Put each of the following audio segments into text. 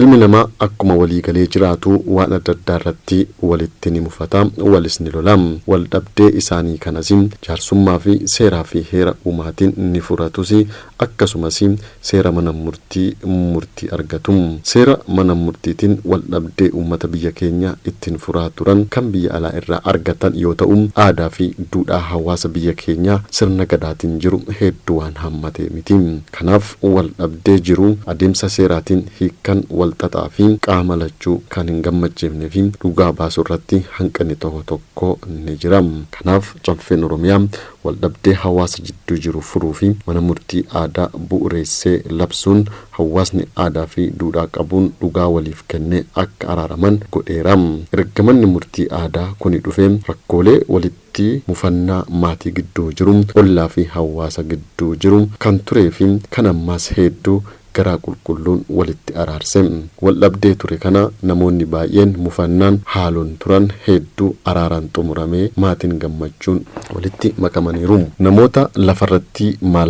ilmi namaa akkuma walii galee jiraatu waan adda addaa irratti walitti ni mufata walis ni lola. Wal dhabdee isaanii kanas jaarsummaa fi seeraa fi heera uumaatiin ni furatus akkasumas seera mana murtii argatu. Seera mana murtiitiin wal dhabdee uummata biyya keenya ittiin furaa turan kan biyya alaa irraa argatan yoo ta'u aadaa fi duudhaa hawaasa biyya keenya sirna gadaatiin jiru hedduu waan hammatee miti. Kanaaf wal dhabdee jiru adeemsa seeraatiin hiikan wal xaxaa fi qaama lachuu kan hin gammachiifnee fi dhugaa baasuu irratti hanqinni tokko ni jira. Kanaaf caffeen Oromiyaa wal dhabdee hawaasa jidduu jiru furuu fi mana murtii aadaa bu'uureessee labsuun hawaasni aadaa fi duudhaa qabuun dhugaa waliif kennee akka araaraman godheera. Erga manni murtii aadaa kuni dhufee rakkoolee walitti mufannaa maatii gidduu jiru, ollaa fi hawaasa gidduu jiru kan turee fi kan ammaas hedduu garaa qulqulluun walitti araarse. Wal dhabdee ture kana namoonni baay'een mufannaan haaloon turan hedduu araaraan xumuramee maatiin gammachuun walitti makamaniiru. Namoota lafarratti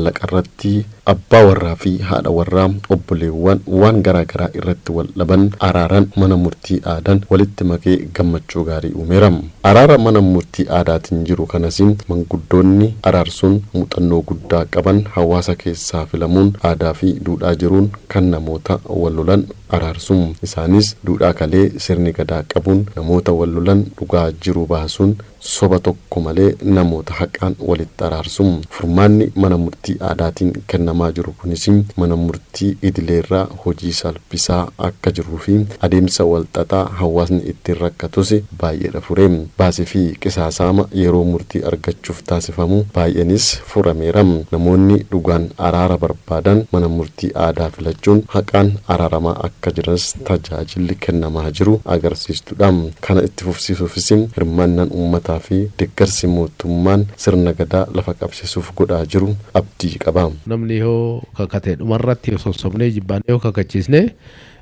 maallaqarratti abbaa warraa fi haadha warraa obboleewwan waan garaa irratti wal dhaban araaraan mana murtii aadaan walitti makee gammachuu gaarii uumeera. Araara mana murtii aadaatiin jiru kanas manguddoonni araarsuun muuxannoo guddaa qaban hawaasa keessaa filamuun aadaa fi duudhaa jiruun kan namoota wal lolan araarsu. Isaanis duudhaa kalee sirni gadaa qabuun namoota wal lolan dhugaa jiru baasuun soba tokko malee namoota haqaan walitti araarsu. Furmaanni mana murtii aadaatiin kennamaa jiru kunis mana murtii idileerraa hojii salphisaa akka jiruu fi adeemsa walxaxaa hawaasni ittiin rakkatus baay'eedha fure. Baasii fi qisaasaama yeroo murtii argachuuf taasifamu baay'eenis furameera. Namoonni dhugaan araara barbaadan mana murtii aadaa filachuun haqaan araaramaa akka jiras tajaajilli kennamaa jiru agarsiistudha. Kana itti fufsiisuufis hirmaannaan uummataa fi deeggarsi mootummaan sirna gadaa lafa qabsiisuuf godhaa jiru abdii qaba. Namni yoo kakatee dhumarratti sossobnee jibbaanee yoo kakachiisne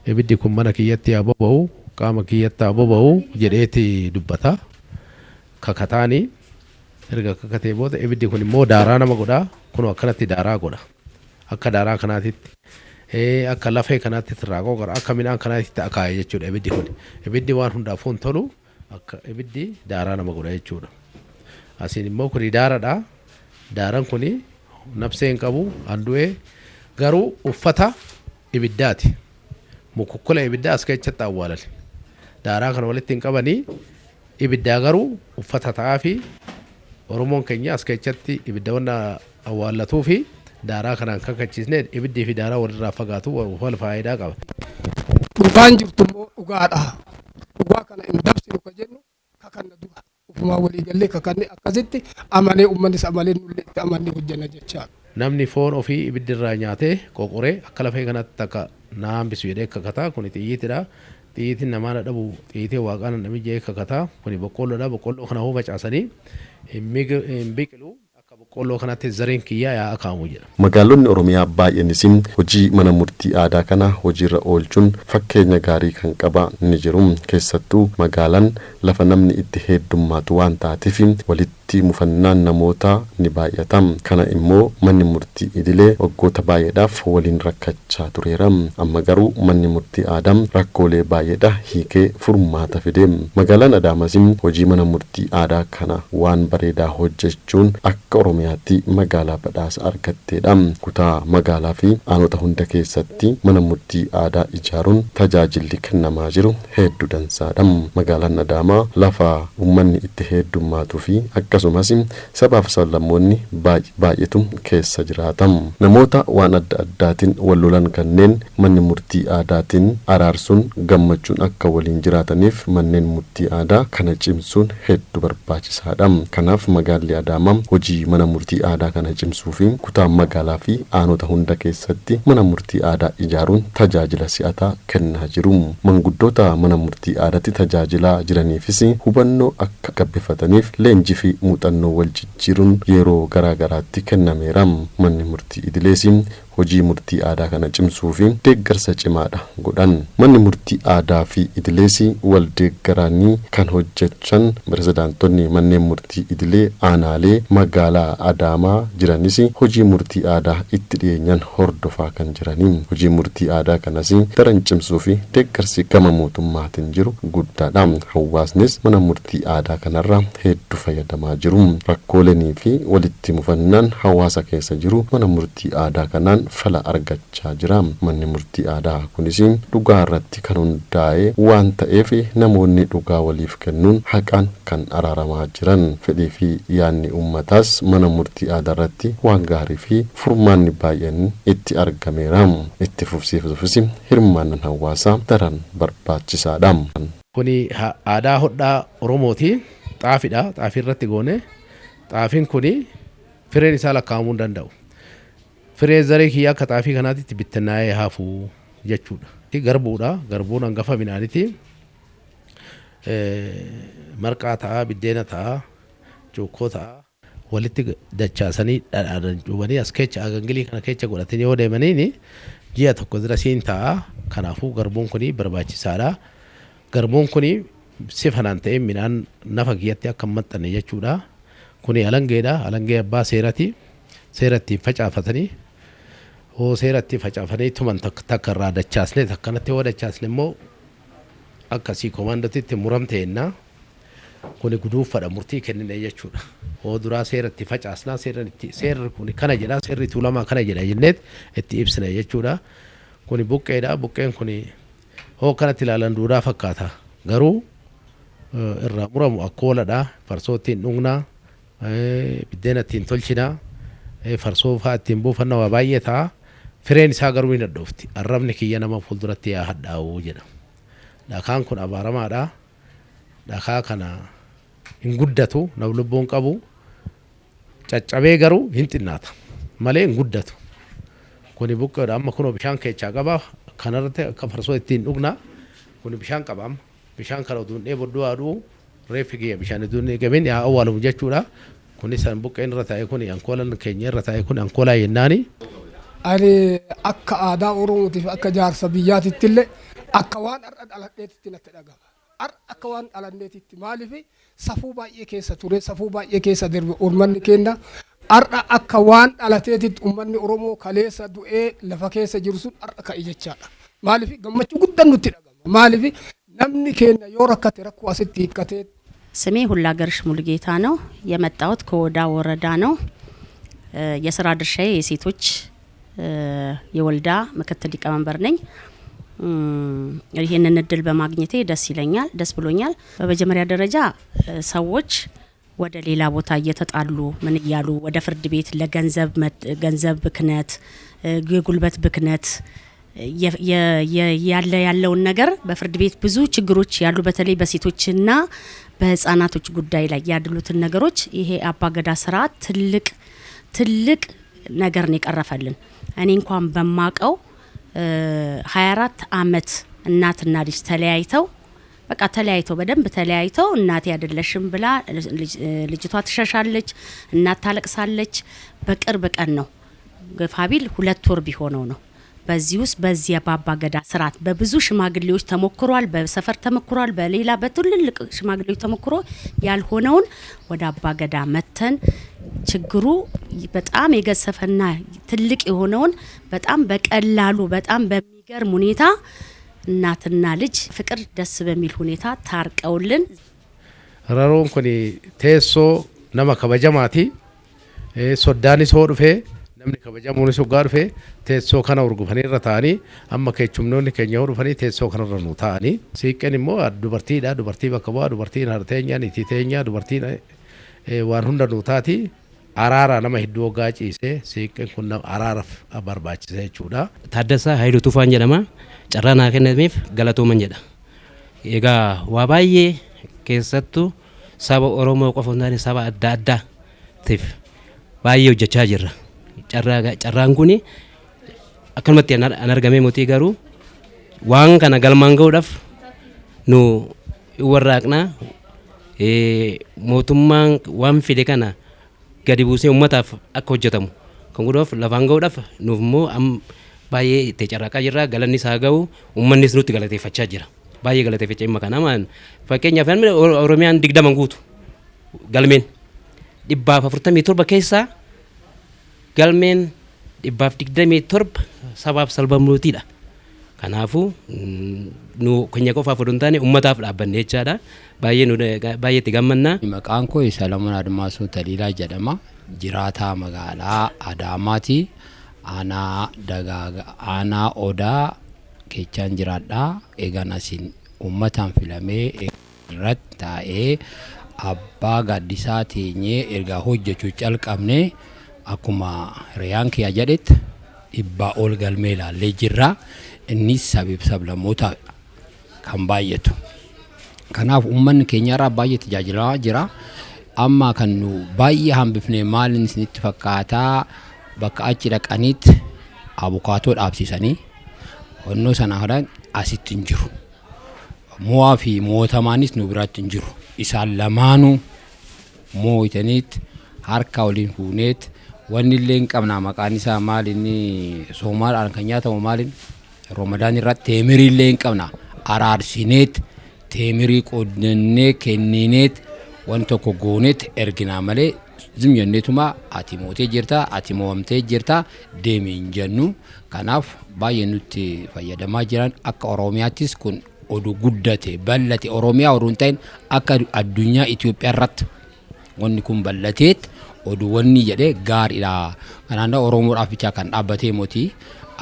ibiddi kun mana kiyyatti haa boba'u qaama kiyyatti haa boba'u jedheeti dubbata. Kakataanii erga kakatee booda ibiddi kun immoo daaraa nama godhaa. Kun akkanatti daaraa godha. Akka daaraa kanaatitti akka lafee kanaatti irraa gara akka midhaan kanaatti akaa'e jechuudha ibiddi kun. Ibiddi waan hundaafuu hin tolu akka ibiddi daaraa nama godha jechuudha. Asiin immoo kuni daaraadha. Daaraan kuni nabseen qabu andu'ee garuu uffata ibiddaati. Mukukkula ibiddaa as keessatti awwaalan. Daaraa kana walitti hin qabanii ibiddaa garuu uffata ta'aa fi Oromoon keenya as keessatti ibidda wanna awwaalatuu fi daaraa kanaan kakachiisne ibiddii fi daaraa walirraa fagaatu wal faayidaa qaba. Dhugaan jirtu immoo dhugaadha. Dhugaa kana hin dabsinu ka jennu kakanna du'a. Ufumaa walii gallee kakanne akkasitti amanee uummannis amalee nullee itti amannee hojjenna jechaa. Namni foon ofii ibiddirraa nyaatee qoqoree akka lafee kanatti akka naambisu jedhee kakataa kun xiyyiitidha. Xiyyiitiin namaan dhabu xiyyiitii waaqaan namni jee kakataa kun boqqoolloodha. Boqqoolloo kana hoo facaasanii hin biqilu. Boqqolloo kanatti zariin kiyyaa yaa akaamu jedha. Magaalonni Oromiyaa baay'eenis hojii mana murtii aadaa kana hojiirra oolchuun fakkeenya gaarii kan qaban ni jiru. Keessattuu magaalaan lafa namni itti heddummaatu waan taateef walitti mufannaan namoota ni baay'ata. Kana immoo manni murtii idilee waggoota baay'eedhaaf waliin rakkachaa tureera. Amma garuu manni murtii aadaa rakkoolee baay'eedha hiikee furmaata fide. Magaalaan Adaamas hojii mana murtii aadaa kana waan bareedaa hojjechuun akka Oromiyaatti magaalaa badhaasa argatteedha. Kutaa magaalaa fi aanota hunda keessatti mana murtii aadaa ijaaruun tajaajilli kennamaa jiru hedduu dansaadha. Magaalaan Adaamaa lafa uummanni itti heddummaatuu fi akkasumas sabaaf sablammoonni baay'eetu keessa jiraata. Namoota waan adda addaatiin wal lolan kanneen manni murtii aadaatiin araarsuun gammachuun akka waliin jiraataniif manneen murtii aadaa kana cimsuun hedduu barbaachisaadha. Kanaaf magaalli Adaamaa hojii mana murtii aadaa kana cimsuu fi kutaa magaalaa fi aanota hunda keessatti mana murtii aadaa ijaaruun tajaajila si'ataa kennaa jiru. Manguddoota mana murtii aadaatti tajaajilaa jiraniifis hubannoo akka gabbifataniif leenjii fi muuxannoo wal jijjiiruun yeroo garaa garaatti kennameera. Manni murtii idilees hojii murtii aadaa kana cimsuu fi deeggarsa cimaadha godhan. Manni murtii aadaa fi idilees wal deeggaranii kan hojjechan pirezidaantonni manneen murtii idilee aanaalee magaalaa Adaamaa jiranis hojii murtii aadaa itti dhiyeenyaan hordofaa kan jiranii. Hojii murtii aadaa kanas daran cimsuu fi deeggarsi gama mootummaatiin jiru guddaadha. Hawaasnis mana murtii aadaa kanarraa hedduu fayyadamaa jiru. Rakkoolenii fi walitti mufannaan hawaasa keessa jiru mana murtii aadaa kanaan fala argachaa jira. Manni murtii aadaa kunis dhugaa irratti kan hundaa'e waan ta'eef namoonni dhugaa waliif kennuun haqaan kan araaramaa jiran. Fedhii fi yaanni uummataas mana murtii aadaa irratti waan gaarii fi furmaanni baay'een itti argameera. Itti fufsiisuufis hirmaannaan hawaasaa daran barbaachisaadha. Kuni aadaa hodhaa Oromooti. Xaafiidha. Xaafii irratti goone. Xaafiin kuni fireen isaa lakkaa'amuu hin danda'u. Firee zaree kiyyaa akka xaafii kanaatti bittinnaa'ee hafuu jechuudha. Garbuudha. Garbuun hangafa midhaaniiti. Marqaa ta'a, biddeena ta'a, cuukkoo ta'a. Walitti dachaasanii dhadhaadhaan cuubanii as keessa agangilii kana keessa godhatanii yoo deemaniini ji'a tokko dura siin ta'a. Kanaafuu garbuun kuni barbaachisaadha. Garbuun kuni sifanaan ta'ee midhaan nafa kiyyatti akka hin maxxanne jechuudha. Kuni alangeedha. Alangee abbaa seerati. Seeratti facaafatanii hoo seeratti facaafanii tuman takka irraa dachaasne takkanatti yoo dachaasne immoo akkasii komaandootitti muramteenna kuni guduunfadha murtii kennine jechuudha. Hoo duraa seeratti facaasnaa seerri kuni kana jedha seerri tuulamaa kana jedha jenneet itti ibsine jechuudha. Kuni buqqeedha. Buqqeen kuni hoo kanatti ilaalan duudhaa fakkaata. Garuu irraa muramu akkooladha. Farsoo ittiin dhugnaa, biddeena ittiin tolchinaa, farsoo fa'aa ittiin buufanna waa baay'ee ta'a. Fireen isaa garuu hin hadhoofti. Arrabni kiyya nama fuulduratti yaa hadhaa'uu jedha. Dhakaan kun abaaramaadha. Dhakaa kana hin guddatu, nama lubbuun qabu. Caccabee garuu hin xinnaata malee hin guddatu. Kuni buqqeedha. Amma kunoo bishaan keessaa qaba. Kanarratti akka farsoo ittiin dhugnaa. Kuni bishaan qaba amma. Bishaan kana utuu hin dheebodduu haadhuu reeffi kiyya bishaan utuu hin eegamin yaa awwaalamu jechuudha. Kuni san buqqeen irra taa'e kuni ankoolaan keenya irra taa'e kuni ankoolaa jennaani. Ani akka aadaa Oromootiif akka jaarsa biyyaatitti illee akka waan har'a dhaladheetitti natti dhagahama. Har'a akka waan dhaladheetitti maaliif safuu baay'ee keessa ture, safuu baay'ee keessa darbe uummanni keenya. Har'a akka waan dhalateetitti uummanni Oromoo kaleessa du'ee lafa keessa jiru sun har'a ka'e jechaadha. Maaliif gammachuu guddaan nutti dhagahama. Maaliif namni keenya yoo rakkate rakkoo asitti hiikkatee. ስሜ ሁላገርሽ ሙሉጌታ ነው። የመጣሁት ከወዳ ወረዳ ነው። የስራ ድርሻዬ የሴቶች የወልዳ ምክትል ሊቀመንበር ነኝ። ይሄንን እድል በማግኘቴ ደስ ብሎኛል። በመጀመሪያ ደረጃ ሰዎች ወደ ሌላ ቦታ እየተጣሉ ምን ይያሉ ወደ ፍርድ ቤት ለገንዘብ ብክነት፣ የጉልበት ብክነት ያለውን ነገር በፍርድ ቤት ብዙ ችግሮች ያሉ በተለይ በሴቶችና በህፃናቶች ጉዳይ ላይ ያሉትን ነገሮች ይሄ አባገዳ ስርዓት ትልቅ ነገር ነው የቀረፈልን። እኔ እንኳን በማቀው 24 አመት እናትና ልጅ ተለያይተው በደንብ ተለያይተው እናቴ አይደለሽም ብላ ልጅቷ ትሸሻለች፣ እናት ታለቅሳለች። በቅርብ ቀን ነው ገፋቢል 2 ወር ቢሆነው ነው በዚህ አባገዳ ስርዓት በብዙ ሽማግሌዎች ተሞክሯል፣ በሰፈር ተሞክሯል፣ በሌላ በትልልቅ ሽማግሌዎች ተሞክሮ ያልሆነውን ወደ አባገዳ መተን ችግሩ በጣም የገሰፈና ትልቅ የሆነውን በጣም በቀላሉ በጣም በሚገርም ሁኔታ እናትና ልጅ ፍቅር ደስ በሚል ሁኔታ ታርቀውልን ረሮን ኮኒ ቴሶ ነማ ከበጀማቲ ሶዳኒ ሶዱፌ namni kabajamuun isu gaarfe teessoo kana urgufanii irra taa'anii amma keechumnoonni keenya urgufanii teessoo kana irra nu taa'anii siiqqeen immoo dubartiidha. Dubartii bakka bu'aa, dubartiin harteenya, niitii teenya, dubartiin waan hunda nu taati. Araara nama hedduu hoggaa ciisee siiqqeen kun araaraaf barbaachisa jechuudha. Taaddasaa Haayiluu Tufaan jedhama. Carraa naa kennameef galatooman jedha. Egaa waa baay'ee keessattuu saba Oromoo qofa hundaan saba adda addaatiif baay'ee hojjechaa jirra. Carraan kun akkanumatti an argamee mootii garuu waan kana galmaan ga'uudhaaf nu warraaqnaa mootummaan waan fide kana gadi buusee ummataaf akka hojjetamu kan godhuuf lafaan ga'uudhaaf nuuf immoo baay'ee itti carraaqaa jirra galanni isaa ga'u uummannis nutti galateeffachaa jira baay'ee galateeffachaa dhimma kana maan fakkeenyaaf Oromiyaan 20 guutu galmeen 147 keessaa galmeen 127 sabaaf sablammootidha. Kanaafuu nu keenya qofaaf odoo hin taane uummataaf dhaabbanne jechaadha. Baay'ee itti gammanna. Maqaan koo Salamoon Admaasuu Taliilaa jedhama. Jiraataa magaalaa Adaamaati. Aanaa Odaa keechaan jiraadha. Eegan asiin uummataan filamee irratti taa'ee abbaa gaaddisaa teenyee ergaa hojjechuu calqabne akkuma Riyaan kiyya jedhetti 100 ol galmee ilaallee jirra. Innis sabaaf sablammoota kan baay'atu. Kanaaf uummanni keenya irraa baay'ee tajaajilaa jira. Amma kan nu baay'ee hambifne maalin isinitti fakkaataa bakka achi dhaqanitti abukaatoo dhaabsisanii onnoo sanaa asitti hin jiru. Mo'aa fi mootamaanis nu biraatti hin jiru. Isaan lamaanuu moo'itaniitti harka waliin fuuneet wanni illee hin qabna maqaan isaa maalinni Soomaadhaan kan nyaatamu maalin Ramadan irratti teemirii illee hin qabna araarsineet teemirii qoodannee kennineet waan tokko gooneet erginaa malee zimyanneetuma ati mootee jirta ati mo'amtee jirta deemee hin jennu. Kanaaf baay'ee nutti fayyadamaa jiran akka Oromiyaattis kun oduu guddate bal'ate Oromiyaa oduu hin ta'in akka addunyaa Itoophiyaa irratti wanni kun bal'ateet oduu wanni jedhee gaariidha. Kanaan Oromoodhaaf bichaa kan dhaabbatee mootii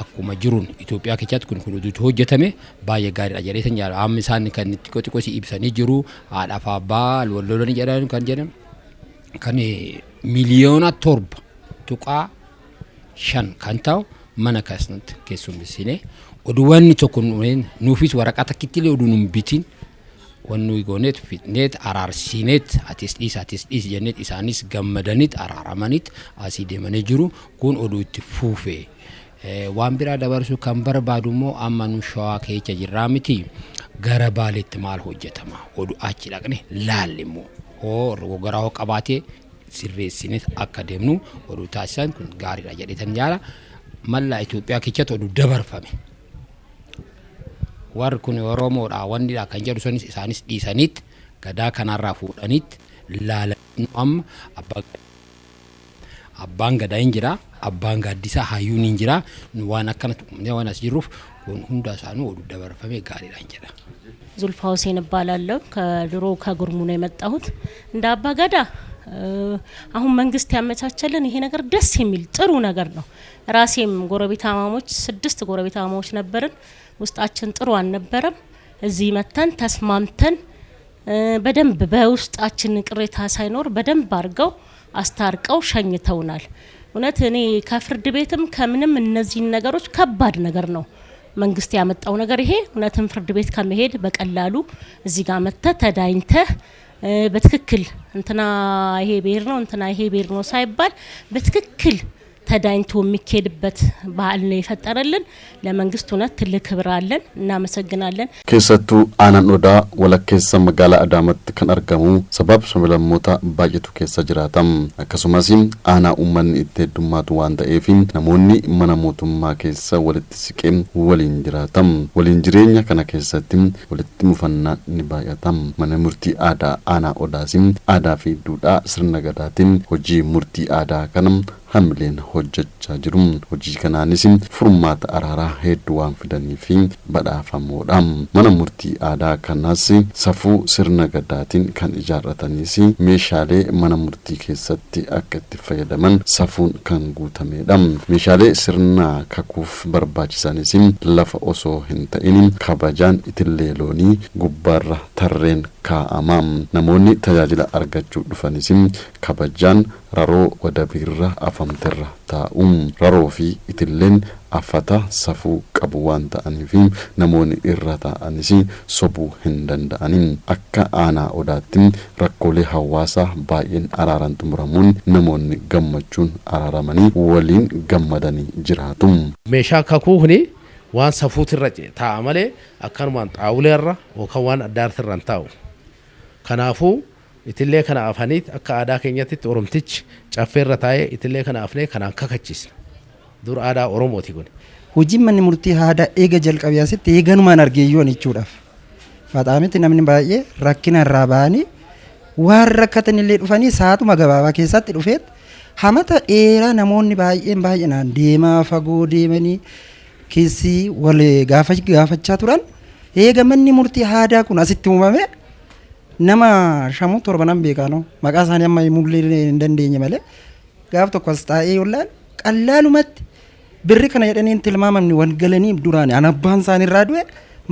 akkuma jiruun Itoophiyaa keessatti kun oduutu hojjetame baay'ee gaariidha jedhee san jaala. Amma isaan kan itti qoxi ibsanii jiru haadhaaf abbaa wallolanii jedhan kan jedhan kan miliyoona 7.5 kan ta'u mana keessatti keessummeessine oduuwwan tokko nuufis waraqaa takkitti oduu nun bitin wannu gooneet fitneet araarsineet atis dhiis jenneet isaanis gammadaniit araaramaniit asii deemanii jiru kun oduu itti fuufee. Waan biraa dabarsu kan barbaadu immoo amma nu Shawaa keessa jirraa miti gara Baaleetti maal hojjetama oduu achi dhaqne laalli immoo garaa hoo qabaatee sirreessineet akka deemnu oduu taasisan kun gaariidha jedhetan jaala. Mallaa Itoophiyaa keessatti oduu dabarfame warri kun Oromoodha wanniidha kan jedhu sanis isaanis dhiisaniit gadaa kanarraa fuudhaniit laalanii amma abbaan gadaa hin jira abbaan gaaddisaa hayyuun hin jira nu waan akkanatti waan as jirruuf kun hunda isaanii oduu dabarfame gaariidha jedha. ዙልፋ ሁሴን እባላለሁ ከድሮ ከጉርሙ ነው የመጣሁት እንደ አባ ገዳ አሁን መንግስት ያመቻቸልን ይሄ ነገር ደስ የሚል ጥሩ ነገር ነው። ራሴም ጎረቤታማሞች 6 ጎረቤታማሞች ነበርን ውስጣችን ጥሩ አልነበረም። እዚህ መተን ተስማምተን በደንብ በውስጣችን ቅሬታ ሳይኖር በደንብ አርገው አስታርቀው ሸኝተውናል። እውነት እኔ ከፍርድ ቤትም ከምንም እነዚህ ነገሮች ከባድ ነገር ነው መንግስት ያመጣው ነገር ይሄ እውነትም ፍርድ ቤት ከመሄድ በቀላሉ እዚህ ጋር መተ ተዳኝተ በትክክል እንትና ይሄ ብሄር ነው እንትና ይሄ ብሄር ነው ሳይባል በትክክል ተዳኝቶ የሚኬድበት ባህል ነው የፈጠረልን። ለመንግስት እውነት ትልቅ ክብር አለን እናመሰግናለን። ከሰቱ አናን ኦዳ ወለከሰ መጋላ አዳመት ከነርገሙ ሰበብ ሰመለሞታ ባየቱ ከሰ ጅራታም አከሱማሲም አና ኡመን ኢተዱማቱ ዋንታ ኤፊን ነሞኒ መናሞቱማ ከሰ ወለት ሲቄም ወሊን ጅራታም ወሊን ጅሬኛ ከነ ከሰቲም ወለት ሙፈና ንባያታም መነሙርቲ አዳ አና ኦዳሲም አዳ ፊ ዱዳ ስርነገዳቲን ሆጂ ሙርቲ አዳ ከነም hamleen hojjechaa jiru hojii kanaanis furmaata araaraa hedduu waan fidaniif badhaafamoodha. Mana murtii aadaa kanaas safuu sirna gadaatiin kan ijaarratanis meeshaalee mana murtii keessatti akka itti fayyadaman safuun kan guutamedha. Meeshaalee sirna kakuuf barbaachisanis lafa osoo hin ta'in kabajaan itillee loonii gubbaarra tarreen kaa'ama. Namoonni tajaajila argachuu dhufanis kabajaan raroo wadabiirra afamterra taa'um raroo fi itilleen afata safuu qabu waan ta'aniif namoonni irra taa'anis sobuu hin danda'anin. Akka aanaa odaatti rakkoolee hawaasaa baay'een araaraan xumuramuun namoonni gammachuun araaramanii waliin gammadanii jiraatu. Meeshaa kakuu kuni waan safuutirra taa'a malee akkanumaan xaawuleerra yookaan waan addaartirra hin taa'u. Kanaafuu itillee kana afaniit akka aadaa keenyatti oromtichi caffeerra taa'ee itillee kana afnee kanaan kakachisna dur aadaa oromooti kun. Hojiin manni murtii aadaa eega jalqabee asitti eeganumaan argeeyyoon jechuudhaaf faxaamitti namni baay'ee rakkina irraa ba'anii waan rakkatan illee dhufanii saatuma gabaabaa keessatti dhufeet hamata dheeraa namoonni baay'inaan deemaa fagoo deemanii keessii wal gaafachaa turan eega manni murtii aadaa kun asitti uumame nama 5-7 beekaanoo maqaa isaanii amma himullee hin dandeenye malee gaaf tokko as taa'ee yoolaan qallaalumatti birri kana jedhanii tilmaamamni wal galanii duraan anabbaan isaanii irraa du'e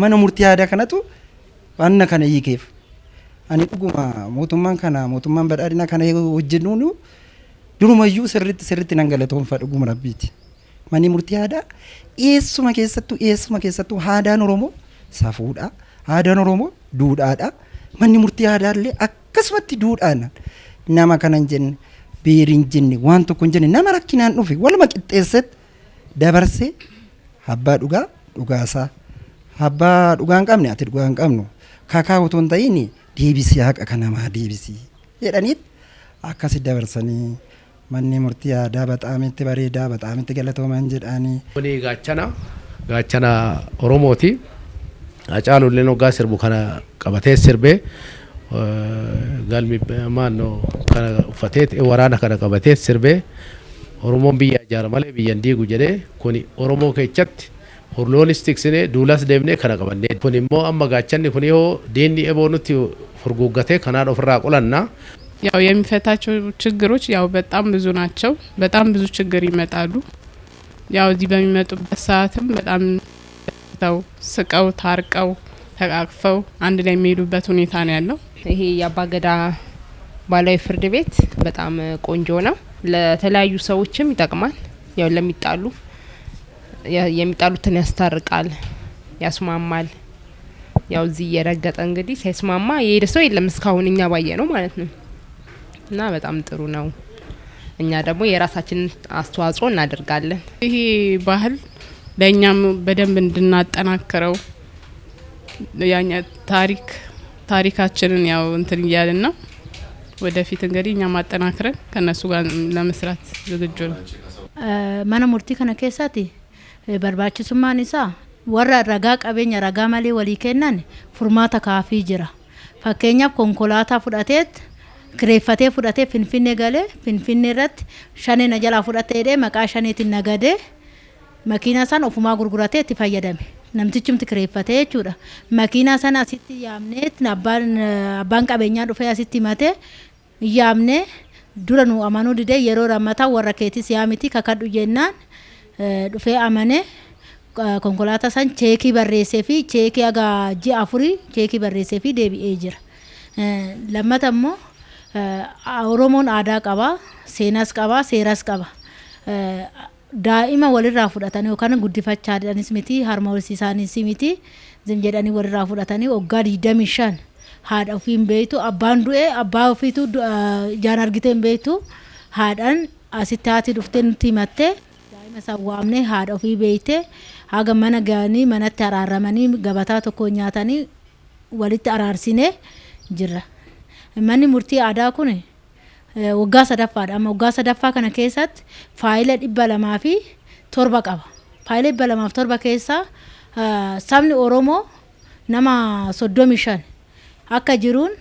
mana murtii aadaa kanatu waan kana hiikeef. Ani dhuguma mootummaan badhaadhinaa kana hojjennuun durumayyuu sirriitti nan galatoomfadha dhuguma rabbiiti. Manni murtii aadaa eessuma keessattuu aadaan Oromoo safuudha. Aadaan Oromoo duudhaadha. Manni murtii aadaa illee akkasumatti duudhaan nama kana hin jenne beerii hin jenne waan tokko hin jenne nama rakkinaan dhufe waluma qixxeessetti dabarsee abbaa dhugaa dhugaasaa abbaa dhugaa hin qabne ati dhugaa hin qabnu kakaa otoo hin ta'iin deebisii haqa kanamaa deebisii jedhaniit akkasi dabarsanii manni murtii aadaa baxaamitti bareedaa baxaamitti galatooman jedhanii. Kuni gaachana Oromooti. Hacaaluu hoggaa sirbu kana qabatee sirbee galmi maannoo kana uffatee waraana kana qabatee sirbee Oromoon biyya ijaara malee biyyan diigu jedhee kuni Oromoo keessatti hurloonis tiksinee duulas deemnee kana qabannee kun immoo amma gaachanni kun yoo diinni eboo nutti furguuggatee kanaan ofirraa qolanna. ያው የሚፈታቸው ችግሮች ያው በጣም ብዙ ናቸው። በጣም ብዙ ችግር ይመጣሉ። ያው እዚህ በሚመጡበት ሰዓትም በጣም ተው ስቀው ታርቀው ተቃቅፈው አንድ ላይ የሚሄዱበት ሁኔታ ነው ያለው። ይሄ የአባገዳ ባላዊ ፍርድ ቤት በጣም ቆንጆ ነው። ለተለያዩ ሰዎችም ይጠቅማል። ያው የሚጣሉትን ያስታርቃል፣ ያስማማል። ያው እዚህ የረገጠ እንግዲህ ሳይስማማ የሄደ ሰው የለም እስካሁን እኛ ባየ ነው ማለት ነው። እና በጣም ጥሩ ነው። እኛ ደግሞ የራሳችን አስተዋጽኦ እናደርጋለን። ይሄ ባህል ለኛም በደንብ እንድናጠናክረው ያኛ ታሪካችንን ያው እንትን እያልን ነው። ወደፊት እንግዲህ እኛ ማጠናክረን ከነሱ ጋር ለመስራት ዝግጁ ነው። ማነ ሙርቲ ከነ ከሳቲ በርባችሱማን ኢሳ ወራ ረጋ ቀበኛ ረጋ ማሊ ወሊ ከናን ፉርማታ ካፊ ጅራ ፈከኛ ኮንኮላታ ፉዳቴት ክሬፈቴ ፉዳቴ ፊንፊኔ ገለ ፊንፊኔ ረት ሸኔ ነጀላ ፉዳቴ ደ መቃ ሸኔት ነገደ መኪና ሳን ኦፉማ ጉርጉራቴ ትፈየደም namtichumti kireeffate jechuudha. Makiinaa sana asitti yaamneet abbaan qabeenyaa dhufee asitti himate yaamne dura nu amanuu didee yeroo rammataa warra keetis yaamiti kakadhu jennaan dhufee amane konkolaataa san cheekii barreessee fi cheekii aga ji'a 4 cheekii barreessee fi deebi'ee jira. Lammata immoo Oromoon aadaa qaba, seenaas qaba, seeras qaba. Daa'ima walirraa fudhatanii yookaan guddifachaadhaanis miti harma horsiisaanis miti zim jedhanii walirraa fudhatanii waggaa 25 haadha ofiin beektu abbaan du'e abbaa ofiitu jaan argitee hin beektu haadhaan asitti haati dhuftee nutti himattee daa'ima isaa waamnee haadha ofii beekte haga mana ga'anii manatti araaramanii gabataa tokko nyaatanii walitti araarsinee jirra. Manni murtii aadaa kun waggaa sadaffaadha. Amma waggaa sadaffaa kana keessatti faayila 207 qaba. Faayila 207 keessaa sabni Oromoo nama 35 akka jiruun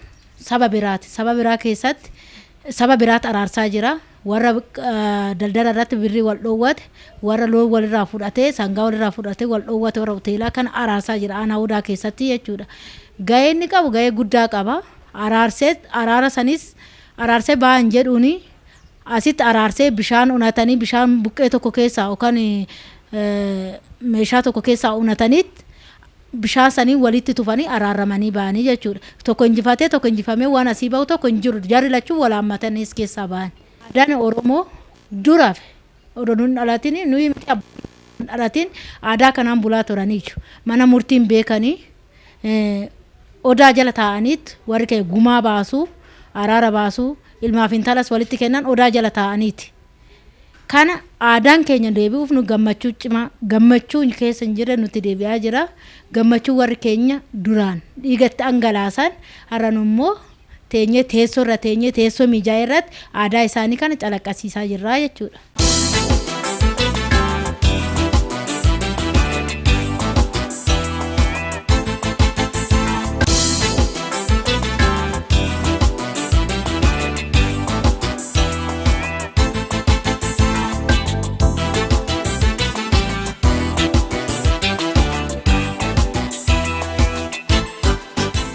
saba biraati. Saba biraa keessatti saba biraatti araarsaa jira. Warra daldala irratti birrii wal dhoowwate, warra loon walirraa fudhatee, sangaa walirraa fudhatee wal dhoowwate warra hoteelaa kana araarsaa jira. Aanaa Odaa keessatti jechuudha. Gahee inni qabu gahee guddaa qaba. Araara sanis araarsee ba'an jedhuuni asitti araarsee bishaan unatanii bishaan buqqee tokko keessaa yookaan meeshaa tokko keessaa unataniitti bishaan sanii walitti tufanii araaramanii ba'anii jechuudha. Tokko injifatee tokko injifamee waan asii bahu tokko hin jiru. Jarri lachuu wal hammatanii keessaa ba'an. Aadaan Oromoo duraaf odoon dhalatiin nuyi dhalatiin aadaa kanaan bulaa turaniiru. Mana murtiin beekanii odaa jala taa'aniitti warri kee gumaa baasuu araara baasuu ilmaaf intalas walitti kennan odaa jala taa'aniiti. Kana aadaan keenya deebi'uuf nu gammachuu cimaa gammachuu keessa hin jirre nuti deebi'aa jira. Gammachuu warri keenya duraan dhiigatti angalaasan har'an immoo teenyee teessoo irra teenyee teessoo mijaa'e irratti aadaa isaanii kana calaqqisiisaa jirra jechuudha.